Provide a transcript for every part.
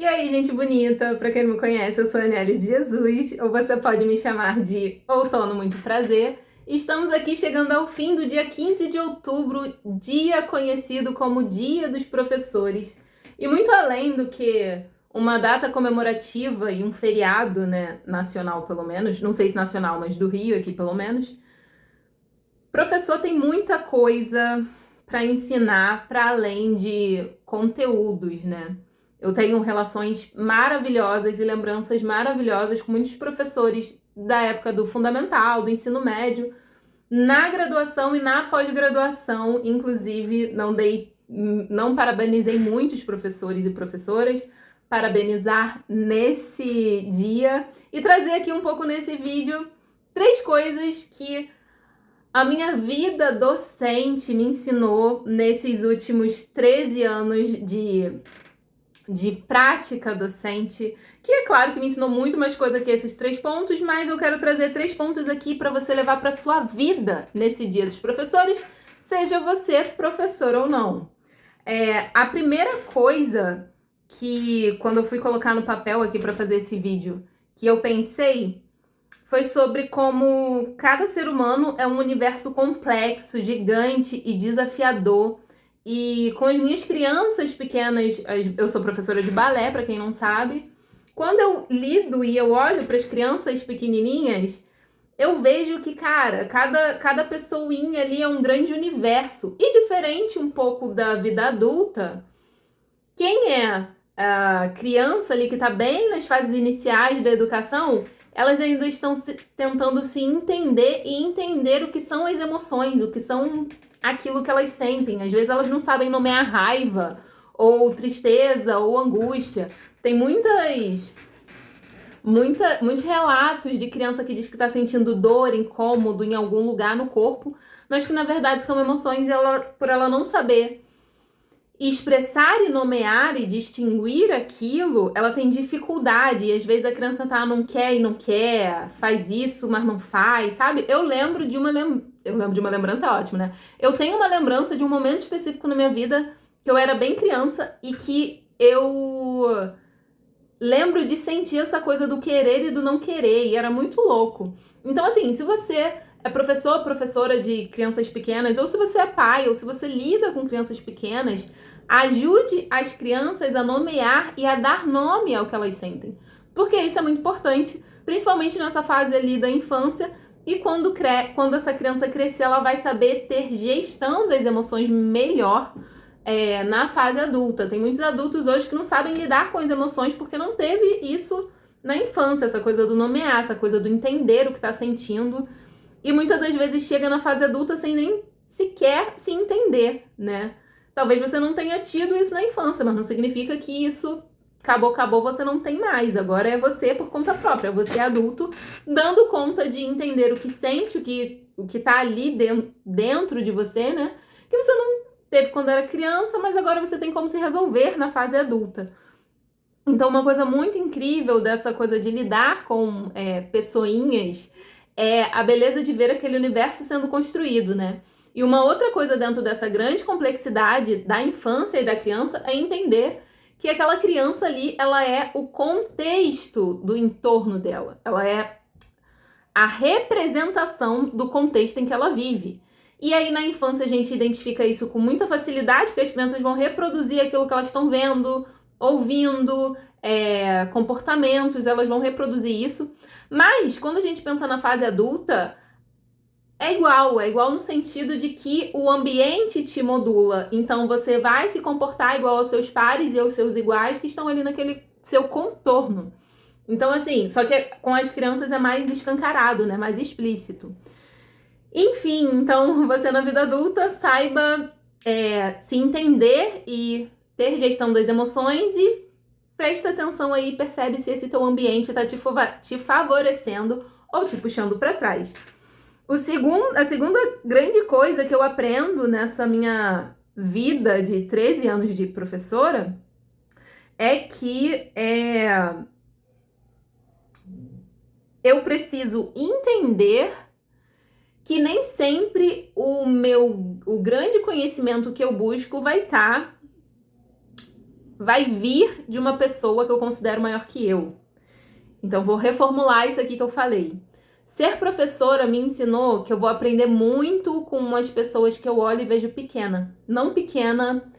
E aí, gente bonita, pra quem não me conhece, eu sou a Nelly de Jesus, ou você pode me chamar de Outono, muito prazer. Estamos aqui chegando ao fim do dia 15 de outubro, dia conhecido como Dia dos Professores. E muito além do que uma data comemorativa e um feriado, né, nacional pelo menos, não sei se nacional, mas do Rio aqui pelo menos, professor tem muita coisa para ensinar para além de conteúdos, né? Eu tenho relações maravilhosas e lembranças maravilhosas com muitos professores da época do fundamental, do ensino médio, na graduação e na pós-graduação, inclusive não parabenizei muitos professores e professoras, parabenizar nesse dia e trazer aqui um pouco nesse vídeo 3 coisas que a minha vida docente me ensinou nesses últimos 13 anos de prática docente, que é claro que me ensinou muito mais coisa que esses 3 pontos, mas eu quero trazer 3 pontos aqui para você levar para sua vida nesse Dia dos Professores, seja você professor ou não. A primeira coisa que, quando eu fui colocar no papel aqui para fazer esse vídeo, que eu pensei foi sobre como cada ser humano é um universo complexo, gigante e desafiador. E com as minhas crianças pequenas, eu sou professora de balé, para quem não sabe, quando eu lido e eu olho para as crianças pequenininhas, eu vejo que, cara, cada pessoinha ali é um grande universo. E diferente um pouco da vida adulta, quem é a criança ali que está bem nas fases iniciais da educação, elas ainda estão tentando se entender e entender o que são as emoções, o que são aquilo que elas sentem. Às vezes elas não sabem nomear raiva, ou tristeza, ou angústia. Tem muitos relatos de criança que diz que está sentindo dor, incômodo em algum lugar no corpo, mas que na verdade são emoções e por ela não saber expressar e nomear e distinguir aquilo, ela tem dificuldade. E às vezes a criança não quer e não quer, faz isso, mas não faz, sabe? Eu lembro de uma lembrança, é ótimo, né? Eu tenho uma lembrança de um momento específico na minha vida que eu era bem criança e que eu lembro de sentir essa coisa do querer e do não querer, e era muito louco. Então, assim, se você é professor ou professora de crianças pequenas, ou se você é pai, ou se você lida com crianças pequenas, ajude as crianças a nomear e a dar nome ao que elas sentem. Porque isso é muito importante, principalmente nessa fase ali da infância, e quando essa criança crescer, ela vai saber ter gestão das emoções melhor na fase adulta. Tem muitos adultos hoje que não sabem lidar com as emoções porque não teve isso na infância, essa coisa do nomear, essa coisa do entender o que está sentindo. E muitas das vezes chega na fase adulta sem nem sequer se entender, né? Talvez você não tenha tido isso na infância, mas não significa que isso acabou, você não tem mais. Agora é você por conta própria, você é adulto, dando conta de entender o que sente, o que tá ali dentro de você, né? Que você não teve quando era criança, mas agora você tem como se resolver na fase adulta. Então, uma coisa muito incrível dessa coisa de lidar com pessoinhas é a beleza de ver aquele universo sendo construído, né? E uma outra coisa dentro dessa grande complexidade da infância e da criança é entender que aquela criança ali, ela é o contexto do entorno dela. Ela é a representação do contexto em que ela vive. E aí na infância a gente identifica isso com muita facilidade, porque as crianças vão reproduzir aquilo que elas estão vendo, ouvindo, comportamentos, elas vão reproduzir isso. Mas quando a gente pensa na fase adulta, é igual no sentido de que o ambiente te modula. Então você vai se comportar igual aos seus pares e aos seus iguais que estão ali naquele seu contorno. Então, assim, só que com as crianças é mais escancarado, né? Mais explícito. Enfim, então você na vida adulta saiba se entender e ter gestão das emoções e presta atenção aí, percebe se esse teu ambiente está te favorecendo ou te puxando para trás. A segunda grande coisa que eu aprendo nessa minha vida de 13 anos de professora é que eu preciso entender que nem sempre o grande conhecimento que eu busco vai estar vai vir de uma pessoa que eu considero maior que eu. Então, vou reformular isso aqui que eu falei. Ser professora me ensinou que eu vou aprender muito com as pessoas que eu olho e vejo pequena. Não pequena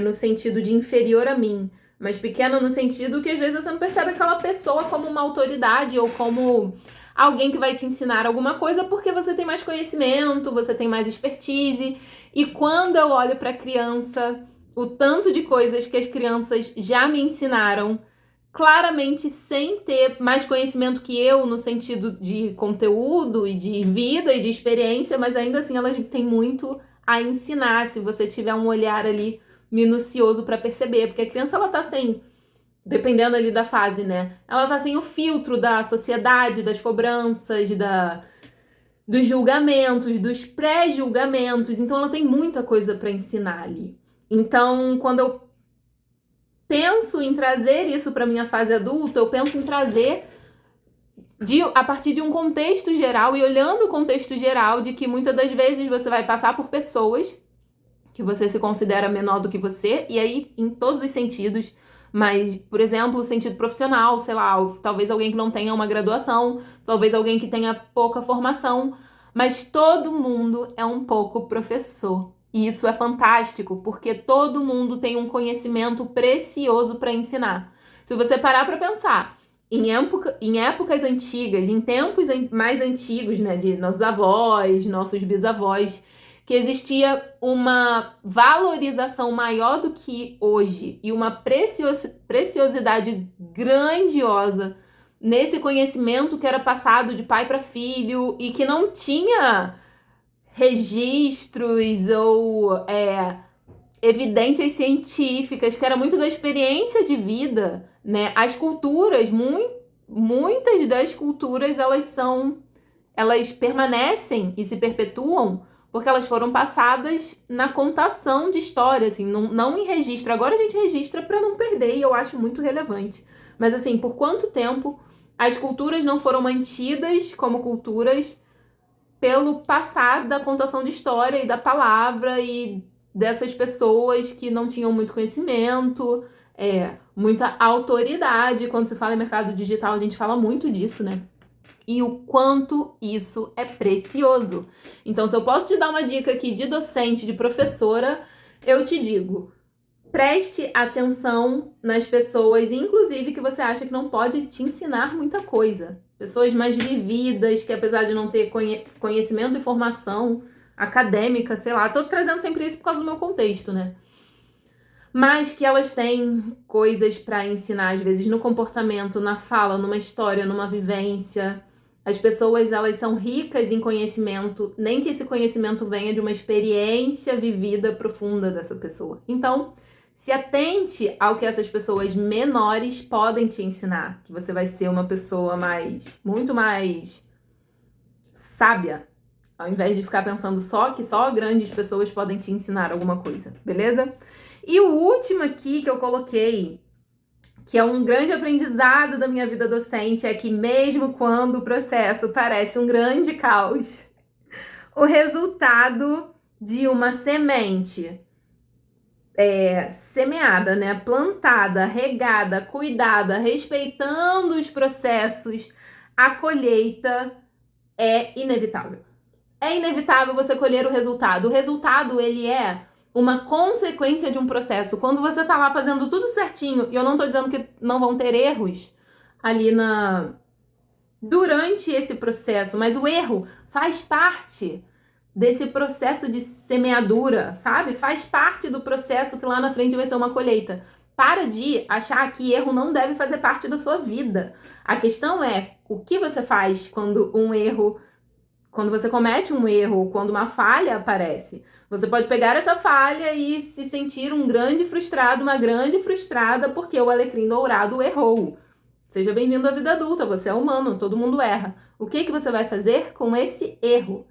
no sentido de inferior a mim, mas pequena no sentido que às vezes você não percebe aquela pessoa como uma autoridade ou como alguém que vai te ensinar alguma coisa porque você tem mais conhecimento, você tem mais expertise. E quando eu olho para a criança, o tanto de coisas que as crianças já me ensinaram, claramente sem ter mais conhecimento que eu no sentido de conteúdo e de vida e de experiência, mas ainda assim elas têm muito a ensinar se você tiver um olhar ali minucioso para perceber, porque a criança ela tá sem, dependendo ali da fase, né? Ela tá sem o filtro da sociedade, das cobranças, dos julgamentos, dos pré-julgamentos, então ela tem muita coisa para ensinar ali. Então, quando eu penso em trazer isso para minha fase adulta, eu penso em trazer a partir de um contexto geral e olhando o contexto geral de que muitas das vezes você vai passar por pessoas que você se considera menor do que você, e aí em todos os sentidos, mas, por exemplo, o sentido profissional, sei lá, talvez alguém que não tenha uma graduação, talvez alguém que tenha pouca formação, mas todo mundo é um pouco professor. E isso é fantástico, porque todo mundo tem um conhecimento precioso para ensinar. Se você parar para pensar, em épocas antigas, em tempos mais antigos, né, de nossos avós, nossos bisavós, que existia uma valorização maior do que hoje e uma preciosidade grandiosa nesse conhecimento que era passado de pai para filho e que não tinha registros ou evidências científicas, que era muito da experiência de vida, né? As culturas, muitas das culturas, elas permanecem e se perpetuam porque elas foram passadas na contação de história, assim, não em registro. Agora a gente registra para não perder e eu acho muito relevante. Mas assim, por quanto tempo as culturas não foram mantidas como culturas pelo passar da contação de história e da palavra e dessas pessoas que não tinham muito conhecimento, muita autoridade. Quando se fala em mercado digital, a gente fala muito disso, né? E o quanto isso é precioso. Então, se eu posso te dar uma dica aqui de docente, de professora, eu te digo, preste atenção nas pessoas, inclusive que você acha que não pode te ensinar muita coisa. Pessoas mais vividas, que apesar de não ter conhecimento e formação acadêmica, sei lá, tô trazendo sempre isso por causa do meu contexto, né? Mas que elas têm coisas para ensinar, às vezes, no comportamento, na fala, numa história, numa vivência. As pessoas, elas são ricas em conhecimento, nem que esse conhecimento venha de uma experiência vivida profunda dessa pessoa. Então, se atente ao que essas pessoas menores podem te ensinar, que você vai ser uma pessoa muito mais sábia, ao invés de ficar pensando que só grandes pessoas podem te ensinar alguma coisa, beleza? E o último aqui que eu coloquei, que é um grande aprendizado da minha vida docente, é que mesmo quando o processo parece um grande caos, o resultado de uma semente semeada, né, plantada, regada, cuidada, respeitando os processos, a colheita é inevitável. É inevitável você colher o resultado. O resultado, ele é uma consequência de um processo. Quando você tá lá fazendo tudo certinho, e eu não tô dizendo que não vão ter erros ali durante esse processo, mas o erro faz parte desse processo de semeadura, sabe? Faz parte do processo que lá na frente vai ser uma colheita. Para de achar que erro não deve fazer parte da sua vida. A questão é o que você faz quando você comete um erro, quando uma falha aparece. Você pode pegar essa falha e se sentir um grande frustrado, uma grande frustrada, porque o alecrim dourado errou. Seja bem-vindo à vida adulta, você é humano, todo mundo erra. O que você vai fazer com esse erro?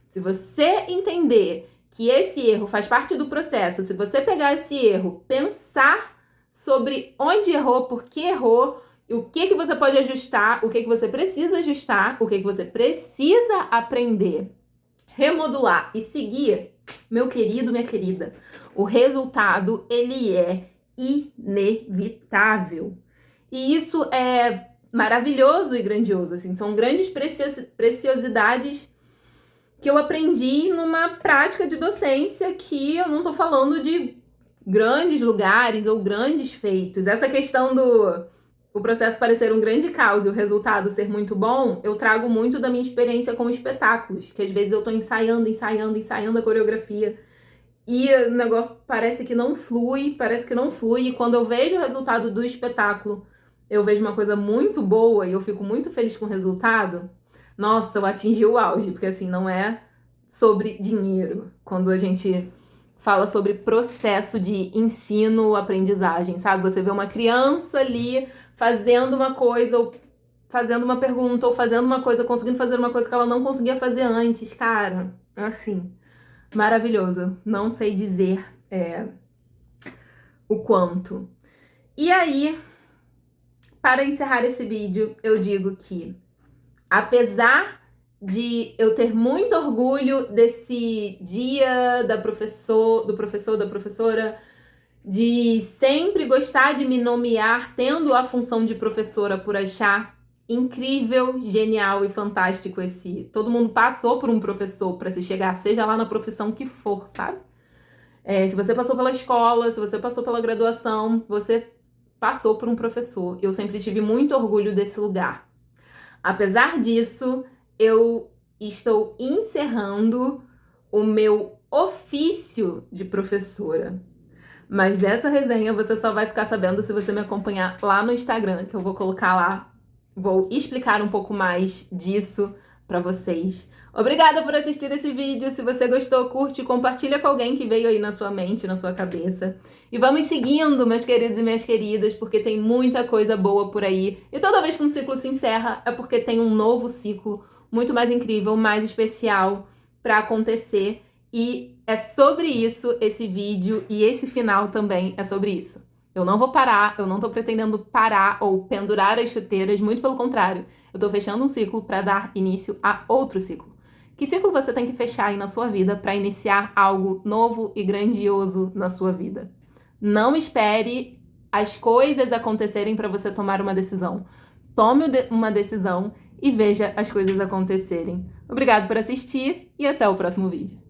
Se você entender que esse erro faz parte do processo, se você pegar esse erro, pensar sobre onde errou, por que errou, o que você pode ajustar, o que você precisa ajustar, o que você precisa aprender, remodular e seguir, meu querido, minha querida, o resultado, ele é inevitável. E isso é maravilhoso e grandioso, assim, são grandes preciosidades que eu aprendi numa prática de docência, que eu não tô falando de grandes lugares ou grandes feitos. Essa questão do o processo parecer um grande caos e o resultado ser muito bom, eu trago muito da minha experiência com espetáculos, que às vezes eu tô ensaiando a coreografia e o negócio parece que não flui, e quando eu vejo o resultado do espetáculo, eu vejo uma coisa muito boa e eu fico muito feliz com o resultado. Nossa, eu atingi o auge, porque assim, não é sobre dinheiro quando a gente fala sobre processo de ensino, aprendizagem, sabe? Você vê uma criança ali fazendo uma coisa, ou fazendo uma pergunta, ou fazendo uma coisa, conseguindo fazer uma coisa que ela não conseguia fazer antes, cara. Assim, maravilhoso. Não sei dizer o quanto. E aí, para encerrar esse vídeo, eu digo que, apesar de eu ter muito orgulho desse dia do professor, da professora, de sempre gostar de me nomear tendo a função de professora, por achar incrível, genial e fantástico esse... Todo mundo passou por um professor para se chegar, seja lá na profissão que for, sabe? Se você passou pela escola, se você passou pela graduação, você passou por um professor. Eu sempre tive muito orgulho desse lugar. Apesar disso, eu estou encerrando o meu ofício de professora. Mas essa resenha você só vai ficar sabendo se você me acompanhar lá no Instagram, que eu vou colocar lá. Vou explicar um pouco mais disso pra vocês. Obrigada por assistir esse vídeo. Se você gostou, curte, compartilha com alguém que veio aí na sua mente, na sua cabeça. E vamos seguindo, meus queridos e minhas queridas, porque tem muita coisa boa por aí. E toda vez que um ciclo se encerra, é porque tem um novo ciclo muito mais incrível, mais especial pra acontecer. E é sobre isso esse vídeo, e esse final também é sobre isso. Eu não vou parar, eu não tô pretendendo parar ou pendurar as chuteiras, muito pelo contrário. Eu tô fechando um ciclo para dar início a outro ciclo. Que ciclo você tem que fechar aí na sua vida para iniciar algo novo e grandioso na sua vida? Não espere as coisas acontecerem para você tomar uma decisão. Tome uma decisão e veja as coisas acontecerem. Obrigado por assistir e até o próximo vídeo.